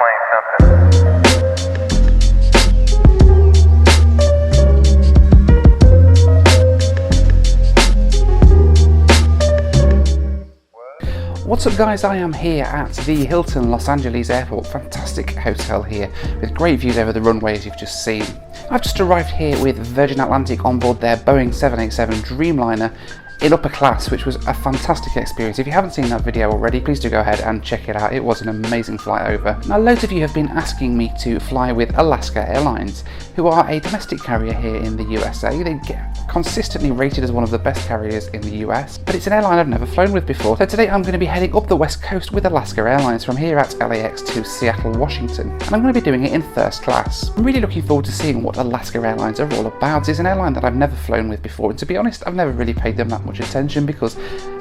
explain something. What's up guys, I am here at the Hilton Los Angeles Airport. Fantastic hotel here with great views over the runway as you've just seen. I've just arrived here with Virgin Atlantic on board their Boeing 787 Dreamliner in upper class, which was a fantastic experience. If you haven't seen that video already, please do go ahead and check it out. It was an amazing flight over. Now loads of you have been asking me to fly with Alaska Airlines, who are a domestic carrier here in the USA. They get consistently rated as one of the best carriers in the US, but it's an airline I've never flown with before. So today I'm going to be heading up the west coast with Alaska Airlines from here at LAX to Seattle, Washington, and I'm going to be doing it in first class. I'm really looking forward to seeing what Alaska Airlines are all about. It's an airline that I've never flown with before, and to be honest, I've never really paid them that much attention because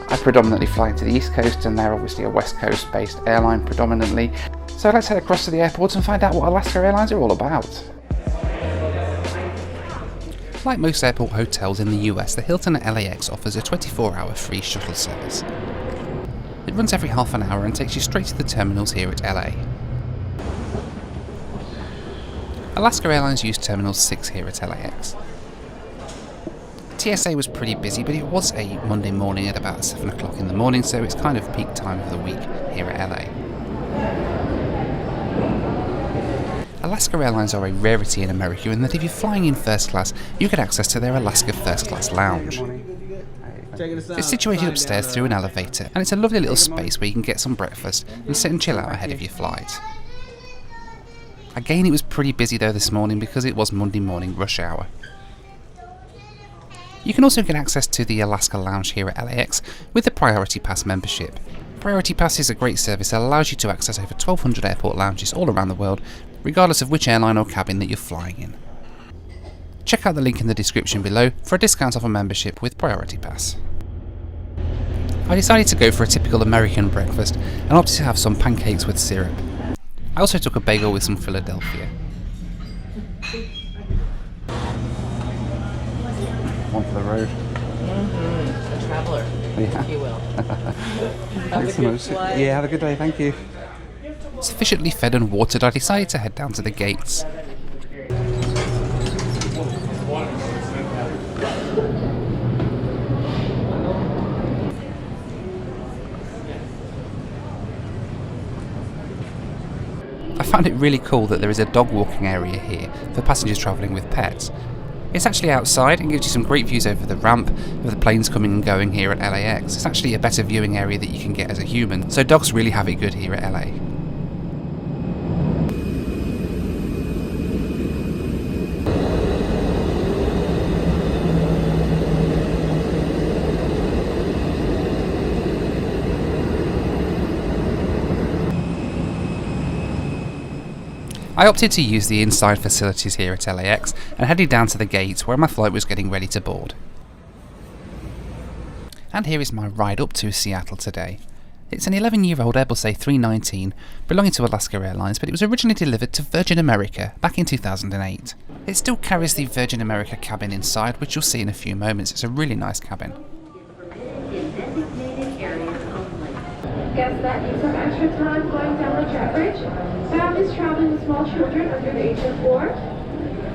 I predominantly fly to the East Coast and they're obviously a West Coast based airline predominantly. So let's head across to the airport and find out what Alaska Airlines are all about. Like most airport hotels in the US, the Hilton at LAX offers a 24-hour free shuttle service. It runs every half an hour and takes you straight to the terminals here at LA. Alaska Airlines use Terminal 6 here at LAX. TSA was pretty busy, but it was a Monday morning at about 7 o'clock in the morning, so it's kind of peak time of the week here at LA. Alaska Airlines are a rarity in America in that if you're flying in first class, you get access to their Alaska First Class lounge. It's situated upstairs through an elevator, and it's a lovely little space where you can get some breakfast and sit and chill out ahead of your flight. Again, it was pretty busy though this morning because it was Monday morning rush hour. You can also get access to the Alaska Lounge here at LAX with the Priority Pass membership. Priority Pass is a great service that allows you to access over 1,200 airport lounges all around the world, regardless of which airline or cabin that you're flying in. Check out the link in the description below for a discount off a membership with Priority Pass. I decided to go for a typical American breakfast and opted to have some pancakes with syrup. I also took a bagel with some Philadelphia. One for the road. A traveller, Yeah. if you will. Thanks so much. Yeah, have a good day, thank you. Sufficiently fed and watered, I decided to head down to the gates. I found it really cool that there is a dog walking area here for passengers travelling with pets. It's actually outside and gives you some great views over the ramp of the planes coming and going here at LAX. It's actually a better viewing area that you can get as a human, so dogs really have it good here at LA. I opted to use the inside facilities here at LAX and headed down to the gate where my flight was getting ready to board. And here is my ride up to Seattle today. It's an 11-year-old Airbus A319 belonging to Alaska Airlines, but it was originally delivered to Virgin America back in 2008. It still carries the Virgin America cabin inside, which you'll see in a few moments. It's a really nice cabin. Guests that need some extra time going down the jet bridge. Families traveling with small children under the age of 4.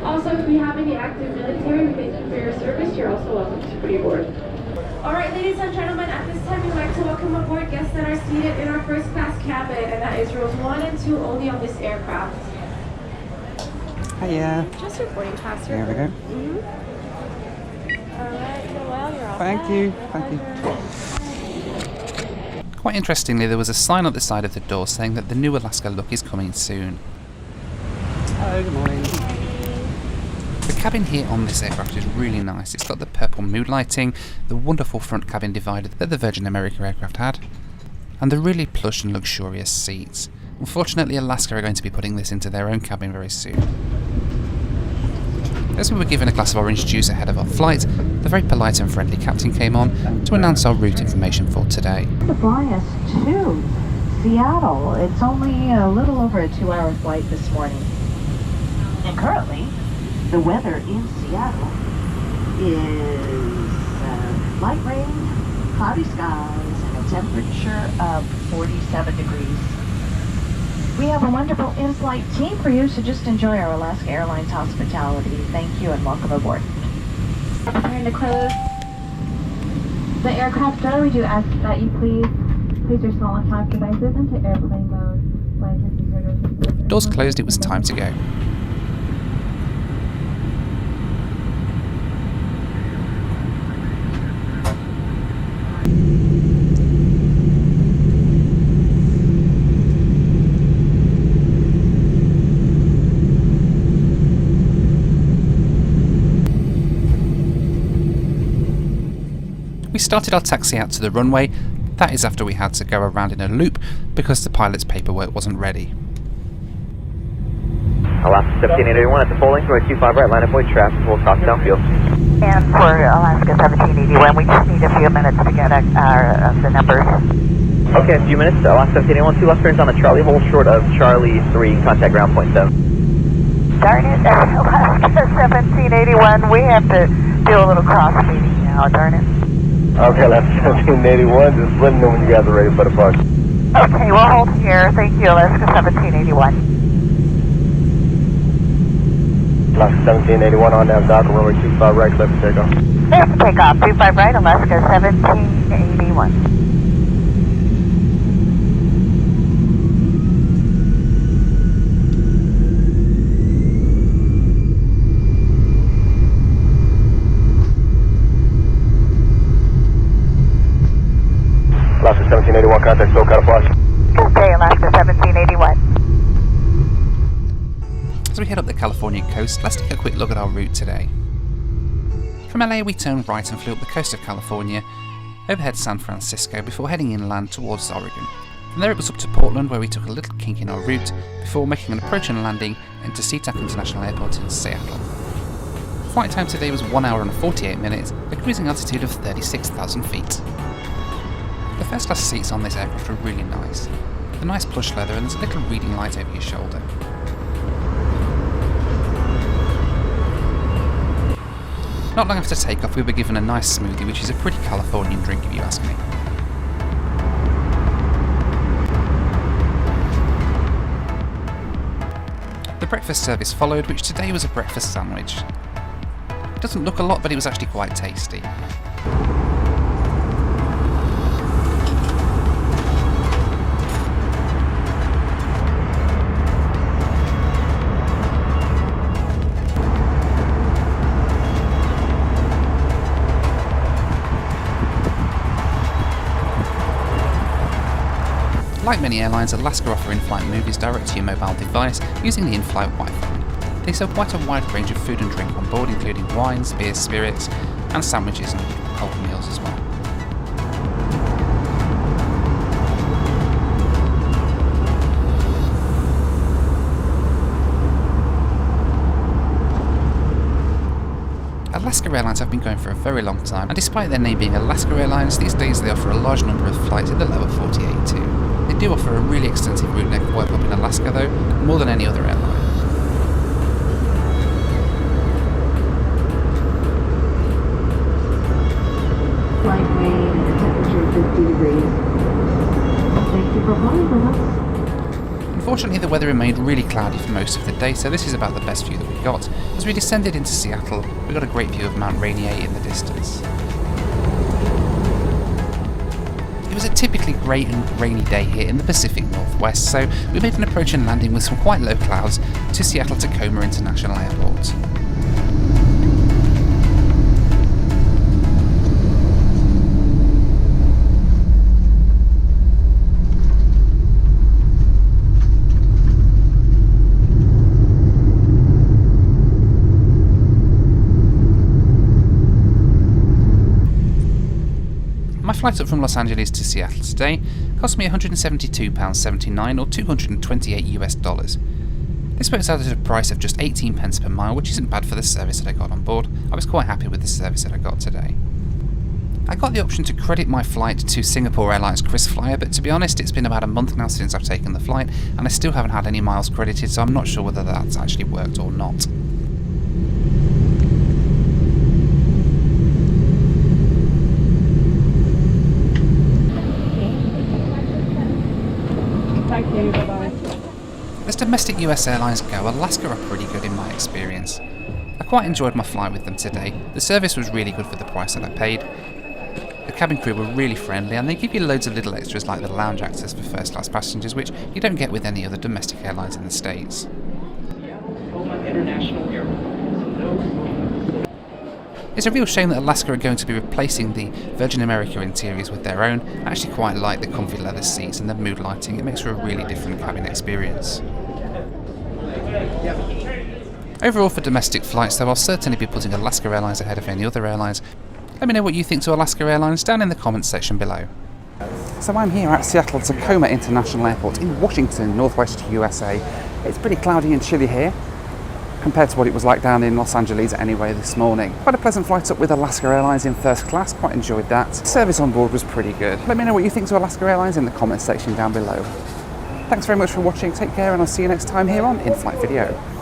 Also, if we have any active military, we thank you for your service. You're also welcome to pre-board. All right, ladies and gentlemen, at this time, we'd like to welcome aboard guests that are seated in our first class cabin, and that is rows 1 and 2 only on this aircraft. Hiya. Just your boarding pass. There we go. All right, well, you're all Thank set. you. Thank you. Quite interestingly, there was a sign at the side of the door saying that the new Alaska look is coming soon. Hello, good morning. The cabin here on this aircraft is really nice. It's got the purple mood lighting, the wonderful front cabin divider that the Virgin America aircraft had, and the really plush and luxurious seats. Unfortunately, Alaska are going to be putting this into their own cabin very soon. As we were given a glass of orange juice ahead of our flight, the very polite and friendly captain came on to announce our route information for today. To fly us to Seattle. It's only a little over a 2-hour flight this morning. And currently, the weather in Seattle is light rain, cloudy skies, and a temperature of 47 degrees. We have a wonderful in-flight team for you, so just enjoy our Alaska Airlines hospitality. Thank you and welcome aboard. Preparing to close the aircraft door, we do ask that you please place your small electronic devices into airplane mode. Doors closed, it was time to go. We started our taxi out to the runway. That is after we had to go around in a loop because the pilot's paperwork wasn't ready. Alaska 1781 at the full length, runway 25 right, line up with traffic, full top downfield. And for Alaska 1781, we just need a few minutes to get the numbers. Okay, a few minutes. Alaska 1781, 2 left turns on the Charlie, hold short of Charlie 3, contact ground point 7. Darn it, Alaska 1781, we have to do a little cross meeting now, darn it. Okay, that's 1781. Just let me know when you guys are ready for the park. Okay, we'll hold here. Thank you, Alaska 1781. Alaska 1781 on down dock, runway 25 right, clear for takeoff. Clear for takeoff, 25 right, Alaska 1781. Alaska 1781, contact SoCal Flash. Good day, Alaska 1781. As we head up the California coast, let's take a quick look at our route today. From LA we turned right and flew up the coast of California, overhead San Francisco before heading inland towards Oregon. From there it was up to Portland where we took a little kink in our route before making an approach and landing into SeaTac International Airport in Seattle. Flight time today was 1 hour and 48 minutes, a cruising altitude of 36,000 feet. The first class seats on this aircraft are really nice. The nice plush leather and there's a little reading light over your shoulder. Not long after takeoff we were given a nice smoothie, which is a pretty Californian drink if you ask me. The breakfast service followed, which today was a breakfast sandwich. It doesn't look a lot, but it was actually quite tasty. Like many airlines, Alaska offer in-flight movies direct to your mobile device using the in-flight Wi-Fi. They sell quite a wide range of food and drink on board, including wines, beers, spirits, and sandwiches and cold meals as well. Alaska Airlines have been going for a very long time, and despite their name being Alaska Airlines, these days they offer a large number of flights in the lower 48 too. They do offer a really extensive route network up in Alaska though, more than any other airline. Flight weight and temperature 50 degrees. Thank you for flying with us. Unfortunately, the weather remained really cloudy for most of the day, so this is about the best view that we got. As we descended into Seattle, we got a great view of Mount Rainier in the distance. It was a typically grey and rainy day here in the Pacific Northwest, so we made an approach and landing with some quite low clouds to Seattle-Tacoma International Airport. My flight up from Los Angeles to Seattle today cost me £172.79 or $228 US. This works out at a price of just 18 pence per mile, which isn't bad for the service that I got on board. I was quite happy with the service that I got today. I got the option to credit my flight to Singapore Airlines KrisFlyer, but to be honest it's been about a month now since I've taken the flight and I still haven't had any miles credited, so I'm not sure whether that's actually worked or not. Thank you, bye-bye. As domestic US airlines go, Alaska are pretty good in my experience. I quite enjoyed my flight with them today. The service was really good for the price that I paid. The cabin crew were really friendly, and they give you loads of little extras like the lounge access for first class passengers, which you don't get with any other domestic airlines in the States. It's a real shame that Alaska are going to be replacing the Virgin America interiors with their own. I actually quite like the comfy leather seats and the mood lighting. It makes for a really different cabin experience. Overall, for domestic flights though, I'll certainly be putting Alaska Airlines ahead of any other airlines. Let me know what you think to Alaska Airlines down in the comments section below. So I'm here at Seattle Tacoma International Airport in Washington, northwest USA. It's pretty cloudy and chilly here, compared to what it was like down in Los Angeles anyway this morning. Quite a pleasant flight up with Alaska Airlines in first class, quite enjoyed that. Service on board was pretty good. Let me know what you think to Alaska Airlines in the comments section down below. Thanks very much for watching, take care, and I'll see you next time here on In-Flight Video.